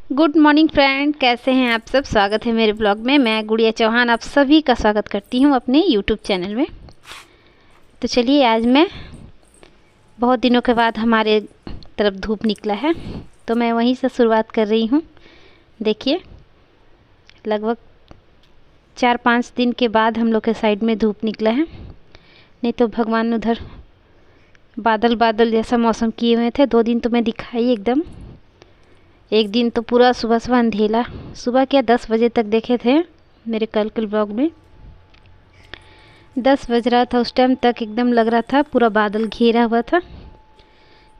Good morning friend, कैसे हैं आप सब। स्वागत है मेरे ब्लॉग में। मैं गुड़िया चौहान आप सभी का स्वागत करती हूं अपने यूट्यूब चैनल में। तो चलिए, आज मैं बहुत दिनों के बाद हमारे तरफ धूप निकला है तो मैं वहीं से शुरुआत कर रही हूं। देखिए, लगभग 4-5 दिन के बाद हम लोग के साइड में धूप निकला है। नहीं तो भगवान उधर बादल बादल जैसा मौसम किए हुए थे। 2 दिन तो मैं दिखाई एकदम। एक दिन तो पूरा सुबह सुबह अंधेला, सुबह क्या 10 बजे तक देखे थे मेरे कल के ब्लॉग में। 10 बज रहा था, उस टाइम तक एकदम लग रहा था पूरा बादल घेरा हुआ था,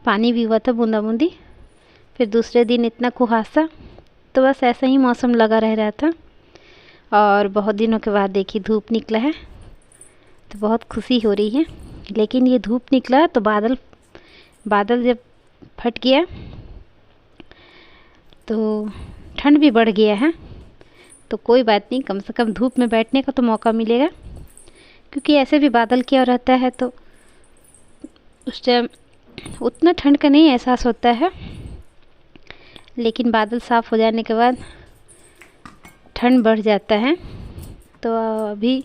पानी भी हुआ था बूंदा बूंदी। फिर दूसरे दिन इतना कुहासा, तो बस ऐसा ही मौसम लगा रह रहा था। और बहुत दिनों के बाद देखिए धूप निकला है तो बहुत खुशी हो रही है। लेकिन ये धूप निकला तो बादल जब फट गया तो ठंड भी बढ़ गया है। तो कोई बात नहीं, कम से कम धूप में बैठने का तो मौका मिलेगा, क्योंकि ऐसे भी बादल किया रहता है तो उस टाइम उतना ठंड का नहीं एहसास होता है। लेकिन बादल साफ़ हो जाने के बाद ठंड बढ़ जाता है। तो अभी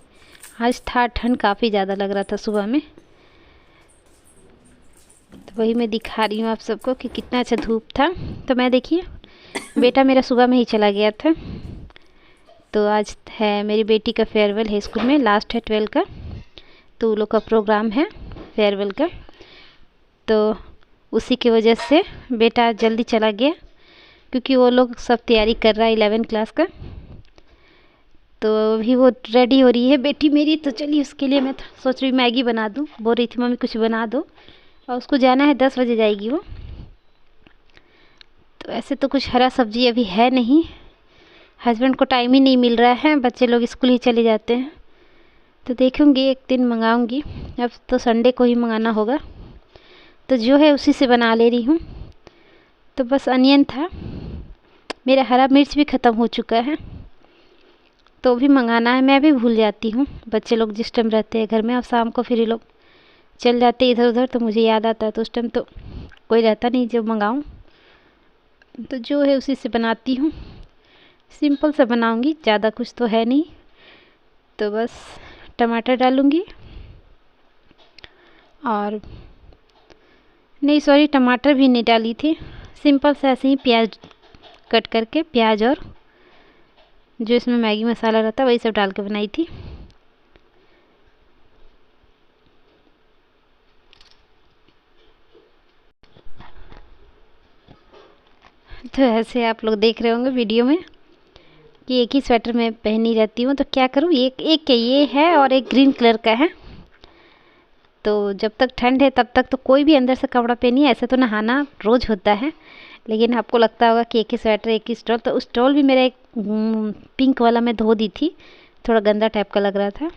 आज था ठंड, काफ़ी ज़्यादा लग रहा था सुबह में। तो वही मैं दिखा रही हूँ आप सबको कि कितना अच्छा धूप था। तो मैं देखिए, बेटा मेरा सुबह में ही चला गया था। तो आज है मेरी बेटी का फेयरवेल है, स्कूल में लास्ट है 12 का, तो उन लोग का प्रोग्राम है फेयरवेल का। तो उसी की वजह से बेटा जल्दी चला गया, क्योंकि वो लोग सब तैयारी कर रहा है 11 क्लास का। तो अभी वो रेडी हो रही है बेटी मेरी। तो चलिए, उसके लिए मैं सोच रही मैगी बना दूँ। बोल रही थी मम्मी कुछ बना दो, और उसको जाना है 10 बजे जाएगी वो। तो ऐसे तो कुछ हरा सब्जी अभी है नहीं, हस्बैंड को टाइम ही नहीं मिल रहा है, बच्चे लोग स्कूल ही चले जाते हैं। तो देखूँगी एक दिन मंगाऊँगी। अब तो संडे को ही मंगाना होगा, तो जो है उसी से बना ले रही हूँ। तो बस अनियन था, मेरा हरा मिर्च भी ख़त्म हो चुका है, तो भी मंगाना है। मैं भी भूल जाती हूँ, बच्चे लोग जिस टाइम रहते हैं घर में, और शाम को फिर ये लोग चल जाते इधर उधर, तो मुझे याद आता है। तो उस टाइम तो कोई रहता नहीं जब मंगाऊँ। तो जो है उसी से बनाती हूँ, सिंपल सा बनाऊँगी, ज़्यादा कुछ तो है नहीं। तो बस टमाटर डालूँगी, और नहीं सॉरी, टमाटर भी नहीं डाली थी, सिंपल से ऐसे ही प्याज कट करके, प्याज और जो इसमें मैगी मसाला रहता है वही सब डाल के बनाई थी। तो ऐसे आप लोग देख रहे होंगे वीडियो में कि एक ही स्वेटर में पहनी रहती हूँ। तो क्या करूँ, एक ये है और एक ग्रीन कलर का है। तो जब तक ठंड है तब तक तो कोई भी अंदर से कपड़ा पहनिए। ऐसे तो नहाना रोज़ होता है, लेकिन आपको लगता होगा कि एक ही स्वेटर एक ही स्टॉल। तो उस स्टॉल भी मेरा एक पिंक वाला मैं धो दी थी, थोड़ा गंदा टाइप का लग रहा था।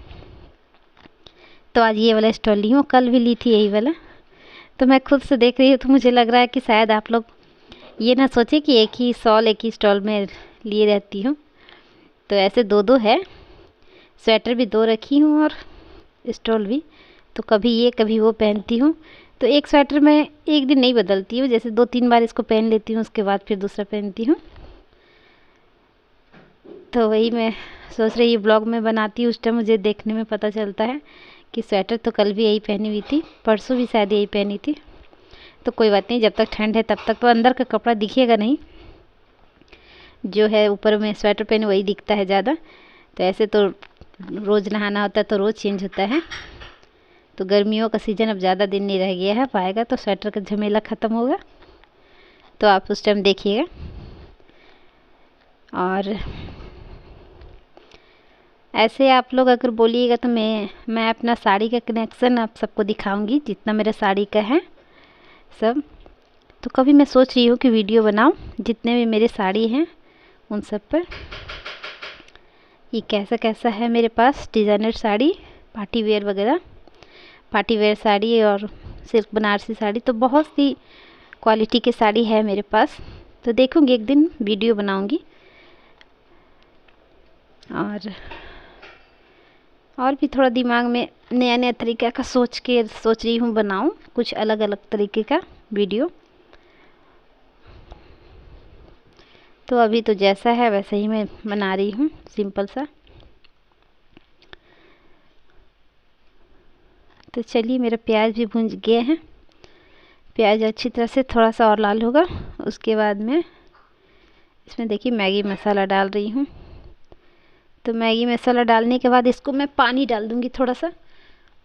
तो आज ये वाला स्टॉल ली हूँ, कल भी ली थी यही वाला। तो मैं खुद से देख रही हूँ तो मुझे लग रहा है कि शायद आप लोग ये ना सोचे कि एक ही शॉल एक ही स्टॉल में लिए रहती हूँ। तो ऐसे दो दो है, स्वेटर भी 2 रखी हूँ और स्टॉल भी। तो कभी ये कभी वो पहनती हूँ। तो एक स्वेटर मैं एक दिन नहीं बदलती हूँ, जैसे 2-3 बार इसको पहन लेती हूँ, उसके बाद फिर दूसरा पहनती हूँ। तो वही मैं सोच रही ब्लॉग में बनाती हूँ। उस टाइम मुझे देखने में पता चलता है कि स्वेटर तो कल भी यही पहनी हुई थी, परसों भी शायद यही पहनी थी। तो कोई बात नहीं, जब तक ठंड है तब तक तो अंदर का कपड़ा दिखेगा नहीं, जो है ऊपर में स्वेटर पहने वही दिखता है ज़्यादा। तो ऐसे तो रोज़ नहाना होता है तो रोज़ चेंज होता है। तो गर्मियों का सीज़न अब ज़्यादा दिन नहीं रह गया है, पाएगा तो स्वेटर का झमेला ख़त्म होगा। तो आप उस टाइम देखिएगा। और ऐसे आप लोग अगर बोलिएगा तो मैं अपना साड़ी का कलेक्शन आप सबको दिखाऊंगी, जितना मेरा साड़ी का है सब। तो कभी मैं सोच रही हूँ कि वीडियो बनाऊँ जितने भी मेरे साड़ी हैं उन सब पर। ये कैसा कैसा है मेरे पास डिज़ाइनर साड़ी, पार्टी वेयर वगैरह, पार्टी वेयर साड़ी और सिल्क बनारसी साड़ी, तो बहुत सी क्वालिटी की साड़ी है मेरे पास। तो देखूँगी एक दिन वीडियो बनाऊँगी। और भी थोड़ा दिमाग में नया नया तरीक़ा का सोच रही हूँ बनाऊँ कुछ अलग अलग तरीके का वीडियो। तो अभी तो जैसा है वैसे ही मैं बना रही हूँ, सिंपल सा। तो चलिए, मेरा प्याज भी भुन गया है। प्याज अच्छी तरह से थोड़ा सा और लाल होगा, उसके बाद मैं इसमें देखिए मैगी मसाला डाल रही हूँ। तो मैगी मसाला डालने के बाद इसको मैं पानी डाल दूँगी थोड़ा सा।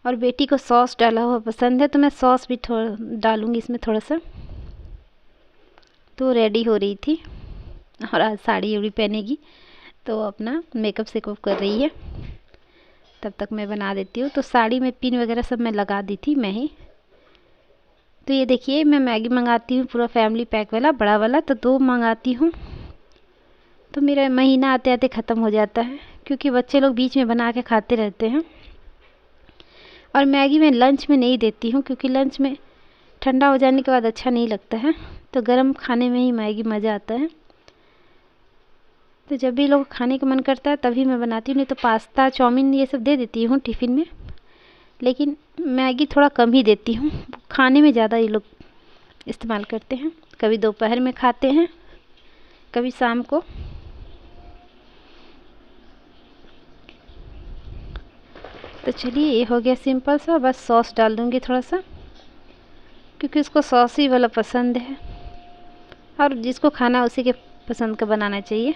और बेटी को सॉस डाला हुआ पसंद है, तो मैं सॉस भी थोड़ा डालूँगी इसमें थोड़ा सा। तो रेडी हो रही थी, और आज साड़ी उड़ी पहनेगी तो अपना मेकअप सेकअप कर रही है। तब तक मैं बना देती हूँ। तो साड़ी में पिन वगैरह सब मैं लगा दी थी मैं ही। तो ये देखिए, मैं मैगी मंगाती हूँ पूरा फैमिली पैक वाला, बड़ा वाला, तो 2 मंगाती हूँ। तो मेरा महीना आते आते ख़त्म हो जाता है, क्योंकि बच्चे लोग बीच में बना के खाते रहते हैं। और मैगी मैं लंच में नहीं देती हूँ, क्योंकि लंच में ठंडा हो जाने के बाद अच्छा नहीं लगता है। तो गर्म खाने में ही मैगी मज़ा आता है। तो जब भी लोग खाने का मन करता है तभी मैं बनाती हूँ, नहीं तो पास्ता चाउमीन ये सब दे देती हूँ टिफ़िन में। लेकिन मैगी थोड़ा कम ही देती हूँ, खाने में ज़्यादा ये लोग इस्तेमाल करते हैं। कभी दोपहर में खाते हैं, कभी शाम को। तो चलिए, ये हो गया सिंपल सा। बस सॉस डाल दूँगी थोड़ा सा, क्योंकि उसको सॉसी वाला पसंद है, और जिसको खाना उसी के पसंद का बनाना चाहिए।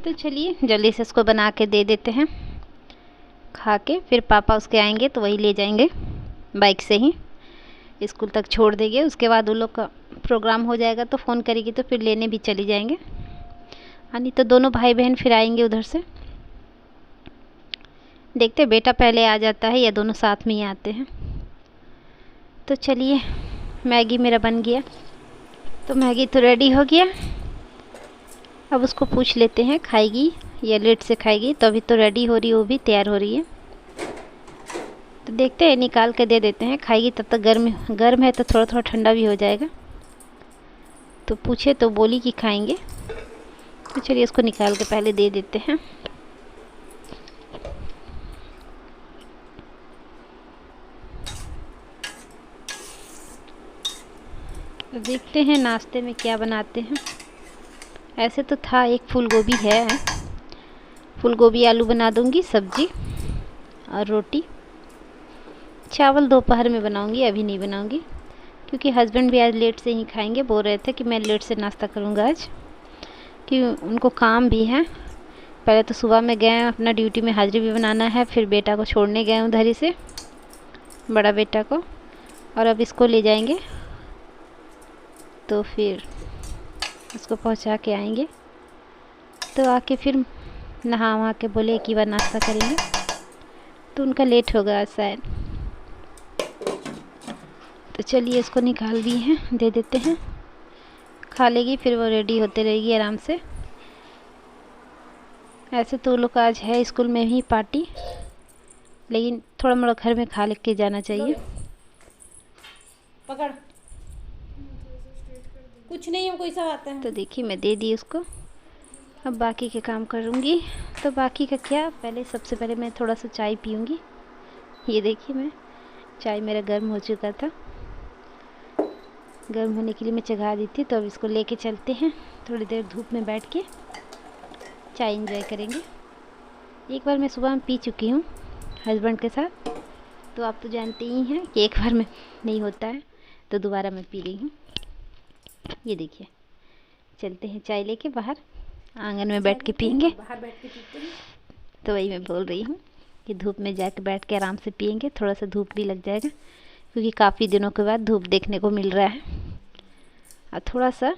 तो चलिए, जल्दी से इसको बना के दे देते हैं। खा के फिर पापा उसके आएंगे तो वही ले जाएंगे, बाइक से ही स्कूल तक छोड़ देंगे। उसके बाद उन लोग का प्रोग्राम हो जाएगा तो फ़ोन करेगी तो फिर लेने भी चली जाएंगे। नहीं तो दोनों भाई बहन फिर आएंगे उधर से। देखते, बेटा पहले आ जाता है या दोनों साथ में ही आते हैं। तो चलिए, मैगी मेरा बन गया। तो मैगी तो रेडी हो गया। अब उसको पूछ लेते हैं खाएगी या लेट से खाएगी। तो अभी तो रेडी हो रही है, वो भी तैयार हो रही है। तो देखते हैं, निकाल के दे देते हैं। खाएगी तब तक गर्म है तो थोड़ा थोड़ा ठंडा भी हो जाएगा। तो पूछे तो बोली कि खाएंगे। तो चलिए, इसको निकाल के पहले दे देते हैं। तो देखते हैं नाश्ते में क्या बनाते हैं। ऐसे तो था, एक फूल गोभी है, फूल गोभी आलू बना दूंगी, सब्जी और रोटी। चावल दोपहर में बनाऊंगी, अभी नहीं बनाऊंगी, क्योंकि हस्बैंड भी आज लेट से ही खाएंगे। बोल रहे थे कि मैं लेट से नाश्ता करूंगा आज, कि उनको काम भी है। पहले तो सुबह में गए अपना ड्यूटी में हाजिरी भी बनाना है, फिर बेटा को छोड़ने गए उधर ही से, बड़ा बेटा को, और अब इसको ले जाएंगे। तो फिर इसको पहुंचा के आएंगे। तो आके फिर नहा वहा के बोले कि बार नाश्ता करेंगे। तो उनका लेट होगा आज शायद। तो चलिए, इसको निकाल भी हैं, दे देते हैं। खा लेगी, फिर वो रेडी होते रहेगी आराम से। ऐसे तो लोग आज है स्कूल में ही पार्टी, लेकिन थोड़ा मोड़ा घर में खा लेके जाना चाहिए। पकड़, कुछ नहीं, हमको ऐसा आता है। तो देखिए, मैं दे दी उसको। अब बाकी के काम करूँगी। तो बाकी का क्या, पहले सबसे पहले मैं थोड़ा सा चाय पीऊँगी। ये देखिए, मैं चाय मेरा गर्म हो चुका था, गर्म होने के लिए मैं चढ़ा दी थी। तो अब इसको लेके चलते हैं, थोड़ी देर धूप में बैठ के चाय एंजॉय करेंगे। एक बार मैं सुबह में पी चुकी हूँ हस्बैंड के साथ, तो आप तो जानते ही हैं कि एक बार में नहीं होता है, तो दोबारा मैं पी रही हूँ। ये देखिए, चलते हैं चाय लेके बाहर, आंगन में बैठ के पियेंगे। बाहर बैठ के पीते हैं। तो वही मैं बोल रही हूँ कि धूप में जाके बैठ के आराम से पियेंगे, थोड़ा सा धूप भी लग जाएगा, क्योंकि काफ़ी दिनों के बाद धूप देखने को मिल रहा है। और थोड़ा सा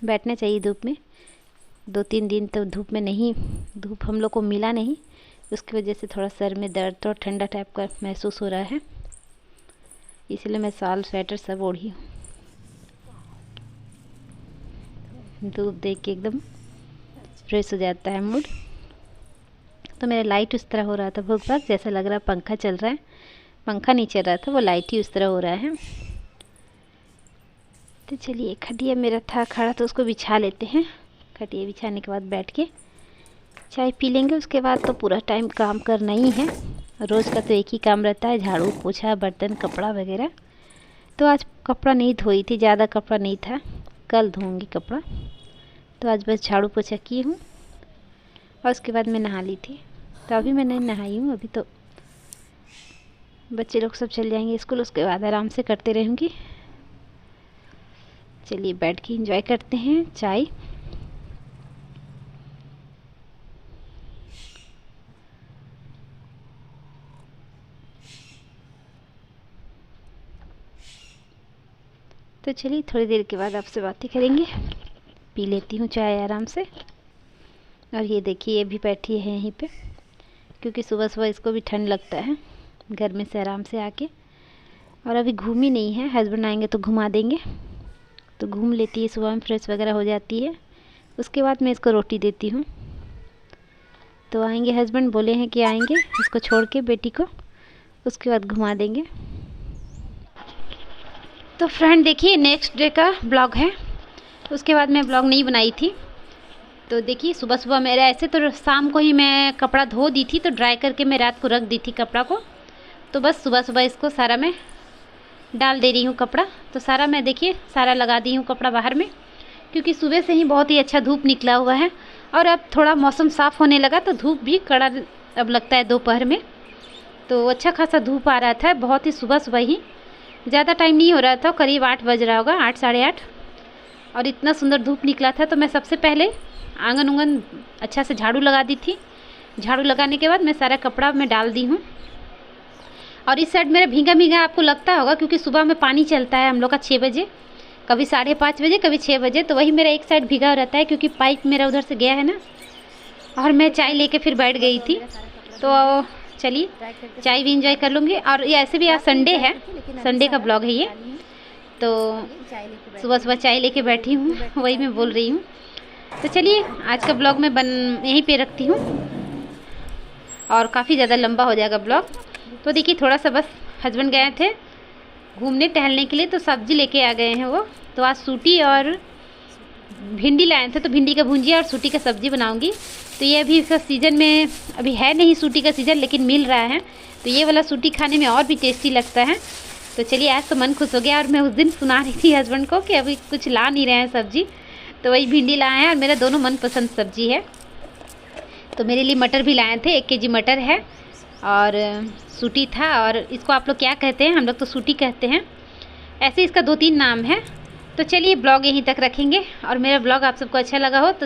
बैठना चाहिए धूप में। 2-3 दिन तो धूप में नहीं, धूप हम लोग को मिला नहीं, उसकी वजह से थोड़ा सर में दर्द और ठंडा टाइप का महसूस हो रहा है, इसलिए मैं शाल स्वेटर सब ओढ़ी हूँ। धूप देख के एकदम फ्रेश हो जाता है मूड। तो मेरा लाइट उस तरह हो रहा था भूख भाग, जैसा लग रहा पंखा चल रहा है। पंखा नहीं चल रहा था, वो लाइट ही उस तरह हो रहा है। तो चलिए, खटिया मेरा था खड़ा तो उसको बिछा लेते हैं। खटिया बिछाने के बाद बैठ के चाय पी लेंगे। उसके बाद तो पूरा टाइम काम करना ही है। रोज़ का तो एक ही काम रहता है, झाड़ू पोछा बर्तन कपड़ा वगैरह। तो आज कपड़ा नहीं धोई थी, ज़्यादा कपड़ा नहीं था, कल धोऊंगी कपड़ा। तो आज बस झाड़ू पोछा की हूँ और उसके बाद मैं नहा ली थी। तो अभी मैं नहीं नहाई हूँ, अभी तो बच्चे लोग सब चल जाएंगे स्कूल, उसके बाद आराम से करते रहूँगी। चलिए बैठ के एंजॉय करते हैं चाय। तो चलिए थोड़ी देर के बाद आपसे बातें करेंगे। पी लेती हूँ चाय आराम से। और ये देखिए ये भी बैठी है यहीं पे, क्योंकि सुबह सुबह इसको भी ठंड लगता है घर में से आराम से आके। और अभी घूमी नहीं है, हस्बैंड आएंगे तो घुमा देंगे। तो घूम लेती है, सुबह में फ्रेश वगैरह हो जाती है। उसके बाद मैं इसको रोटी देती हूँ। तो आएंगे हस्बैंड, बोले हैं कि आएंगे इसको छोड़ के बेटी को, उसके बाद घुमा देंगे। तो फ्रेंड देखिए नेक्स्ट डे का ब्लॉग है। उसके बाद मैं ब्लॉग नहीं बनाई थी। तो देखिए सुबह सुबह मेरा ऐसे तो शाम को ही मैं कपड़ा धो दी थी, तो ड्राई करके मैं रात को रख दी थी कपड़ा को। तो बस सुबह सुबह इसको सारा मैं डाल दे रही हूँ कपड़ा। तो सारा मैं देखिए सारा लगा दी हूँ कपड़ा बाहर में, क्योंकि सुबह से ही बहुत ही अच्छा धूप निकला हुआ है। और अब थोड़ा मौसम साफ़ होने लगा तो धूप भी कड़ा अब लगता है दोपहर में। तो अच्छा खासा धूप आ रहा था, बहुत ही सुबह सुबह ही, ज़्यादा टाइम नहीं हो रहा था, करीब 8 बज रहा होगा, 8 साढ़े 8। और इतना सुंदर धूप निकला था। तो मैं सबसे पहले आंगन उंगन अच्छा से झाड़ू लगा दी थी। झाड़ू लगाने के बाद मैं सारा कपड़ा मैं डाल दी हूँ। और इस साइड मेरा भीगा भीगा आपको लगता होगा, क्योंकि सुबह में पानी चलता है हम लोग का 6 बजे, कभी 5:30 बजे, कभी 6 बजे। तो वही मेरा एक साइड भीगा रहता है, क्योंकि पाइप मेरा उधर से गया है ना। और मैं चाय लेके फिर बैठ गई थी। तो चलिए चाय भी इंजॉय कर लूँगी। और ये ऐसे भी आज संडे है, संडे का ब्लॉग है ये। तो सुबह सुबह चाय लेके बैठी हूँ, वही मैं बोल रही हूँ। तो चलिए आज का ब्लॉग मैं यहीं पे रखती हूँ, और काफ़ी ज़्यादा लंबा हो जाएगा ब्लॉग। तो देखिए थोड़ा सा बस हस्बैंड गए थे घूमने टहलने के लिए, तो सब्ज़ी लेके आ गए हैं वो। तो आज सूटी और भिंडी लाए थे, तो भिंडी का भुंजिया और सूटी का सब्ज़ी बनाऊंगी। तो ये अभी इसका सीज़न में अभी है नहीं सूटी का सीज़न, लेकिन मिल रहा है। तो ये वाला सूटी खाने में और भी टेस्टी लगता है। तो चलिए आज तो मन खुश हो गया। और मैं उस दिन सुना रही थी हस्बैंड को कि अभी कुछ ला नहीं रहे हैं सब्ज़ी, तो वही भिंडी लाए हैं, और मेरा दोनों मनपसंद सब्ज़ी है। तो मेरे लिए मटर भी लाए थे, 1 केजी मटर है, और सूटी था। और इसको आप लोग क्या कहते हैं? हम लोग तो सूटी कहते हैं, ऐसे इसका 2-3 नाम है। तो चलिए ब्लॉग यहीं तक रखेंगे। और मेरा ब्लॉग आप सबको अच्छा लगा हो तो